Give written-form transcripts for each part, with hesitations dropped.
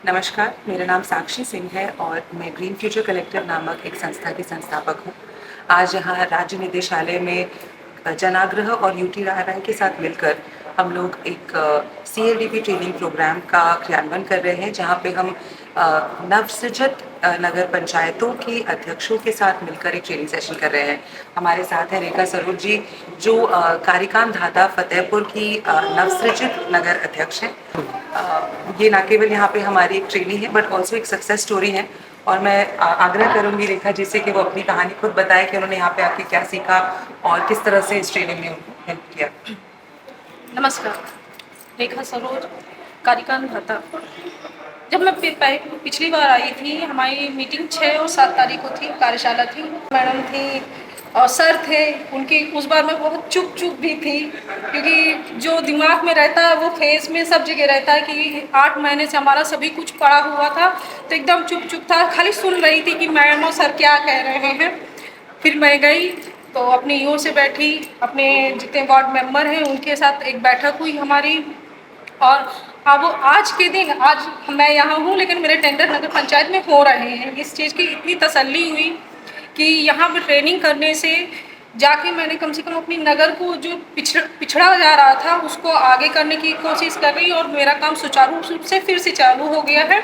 नमस्कार, मेरा नाम साक्षी सिंह है और मैं ग्रीन फ्यूचर कलेक्टिव नामक एक संस्था की संस्थापक हूँ। आज यहाँ राज्य निदेशालय में जनाग्रह और यूटी राय के साथ मिलकर हम लोग एक CLDP ट्रेनिंग प्रोग्राम का क्रियान्वयन कर रहे हैं, जहाँ पे हम नवसृजित नगर पंचायतों के अध्यक्षों के साथ मिलकर एक ट्रेनिंग सेशन कर रहे हैं। हमारे साथ है रेखा सरोज जी, जो कारिकान धाता फतेहपुर की नवसृजित नगर अध्यक्ष हैं। ये ना केवल यहाँ पे हमारी एक ट्रेनिंग है बट ऑल्सो एक सक्सेस स्टोरी है, और मैं आग्रह करूँगी रेखा जी से कि वो अपनी कहानी खुद बताए कि उन्होंने यहाँ पे आके क्या सीखा और किस तरह से इस ट्रेनिंग ने उनको हेल्प किया। नमस्कार, रेखा सरोज, कारिकान भाता। जब मैं पिछली बार आई थी, हमारी मीटिंग 6 और 7 तारीख को थी, कार्यशाला थी, मैडम थी और सर थे। उनकी उस बार मैं बहुत चुप भी थी, क्योंकि जो दिमाग में रहता है वो फेस में सब जगह रहता है कि 8 महीने से हमारा सभी कुछ पड़ा हुआ था, तो एकदम चुप था, खाली सुन रही थी कि मैडम और सर क्या कह रहे हैं। फिर मैं गई तो अपनी ईओ से बैठी, अपने जितने वार्ड मेंबर हैं उनके साथ एक बैठक हुई हमारी। और अब आज के दिन, आज मैं यहाँ हूँ लेकिन मेरे टेंडर नगर पंचायत में हो रहे हैं। इस चीज़ की इतनी तसल्ली हुई कि यहाँ पर ट्रेनिंग करने से जाके मैंने कम से कम अपनी नगर को जो पिछड़ा जा रहा था उसको आगे करने की कोशिश कर रही, और मेरा काम सुचारू रूप से फिर से चालू हो गया है।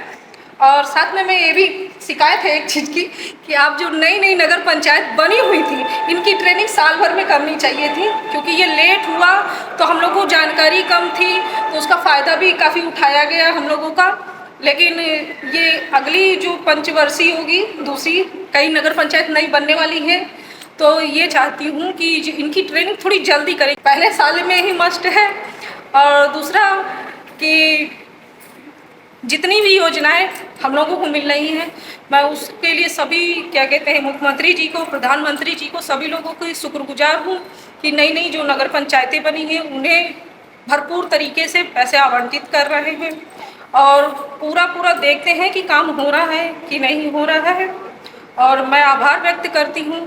और साथ में मैं ये भी शिकायत है एक चीज़ की कि आप जो नई नगर पंचायत बनी हुई थी, इनकी ट्रेनिंग साल भर में करनी चाहिए थी, क्योंकि ये लेट हुआ तो हम लोगों को जानकारी कम थी, तो उसका फ़ायदा भी काफ़ी उठाया गया हम लोगों का। लेकिन ये अगली जो पंचवर्षीय होगी, दूसरी कई नगर पंचायत नई बनने वाली है, तो ये चाहती हूँ कि इनकी ट्रेनिंग थोड़ी जल्दी करें, पहले साल में ही मस्ट है। और दूसरा कि जितनी भी योजनाएं हम लोगों को मिल रही हैं, मैं उसके लिए सभी क्या कहते हैं मुख्यमंत्री जी को, प्रधानमंत्री जी को, सभी लोगों को शुक्रगुजार हूँ कि नई जो नगर पंचायतें बनी हैं उन्हें भरपूर तरीके से पैसे आवंटित कर रहे हैं, और पूरा देखते हैं कि काम हो रहा है कि नहीं हो रहा है। और मैं आभार व्यक्त करती हूँ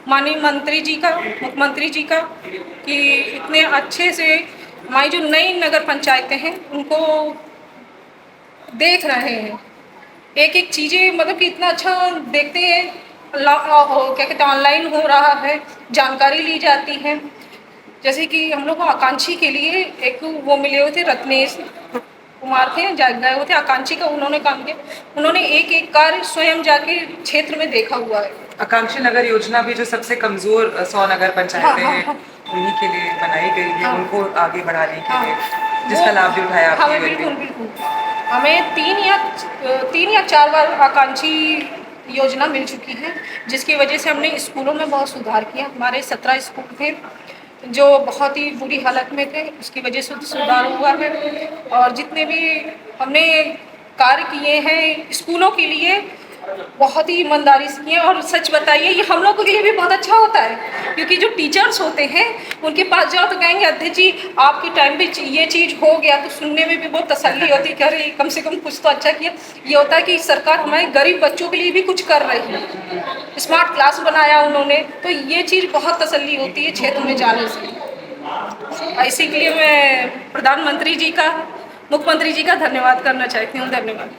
माननीय मंत्री जी का, मुख्यमंत्री जी का, कि इतने अच्छे से हमारी जो नई नगर पंचायतें हैं उनको देख रहे हैं, एक चीज़ें मतलब कि इतना अच्छा देखते हैं। क्या कहते हैं, ऑनलाइन हो रहा है, जानकारी ली जाती है। जैसे कि हम लोग को आकांक्षी के लिए एक वो मिले हुए थे, रत्नेश कुमार थे, गए हुए थे आकांक्षी का, उन्होंने काम किया। उन्होंने एक कार्य स्वयं जाके क्षेत्र में देखा हुआ है। आकांक्षी नगर योजना भी जो सबसे कमजोर 100 नगर पंचायतें हैं उन्हीं के लिए बनाई गई है, उनको आगे बढ़ाने के लिए, जिसका लाभ भी उठाया हाँ, बिल्कुल। हमें 3 या 4 बार आकांक्षी योजना मिल चुकी है, जिसकी वजह से हमने स्कूलों में बहुत सुधार किया। हमारे 17 स्कूल थे जो बहुत ही बुरी हालत में थे, उसकी वजह से सुधार हुआ है। और जितने भी हमने कार्य किए हैं स्कूलों के लिए, बहुत ही ईमानदारी से किए। और सच बताइए, ये हम लोगों के लिए भी बहुत अच्छा होता है, क्योंकि जो टीचर्स होते हैं उनके पास जाओ तो कहेंगे अध्यक्ष जी आपके टाइम पे ये चीज़ हो गया, तो सुनने में भी बहुत तसल्ली होती है कि अरे कम से कम कुछ तो अच्छा किया। ये होता है कि सरकार हमारे गरीब बच्चों के लिए भी कुछ कर रही है, स्मार्ट क्लास बनाया उन्होंने, तो ये चीज़ बहुत तसल्ली होती है क्षेत्र में जाने से। इसी के लिए मैं प्रधानमंत्री जी का, मुख्यमंत्री जी का धन्यवाद करना चाहती हूँ। धन्यवाद।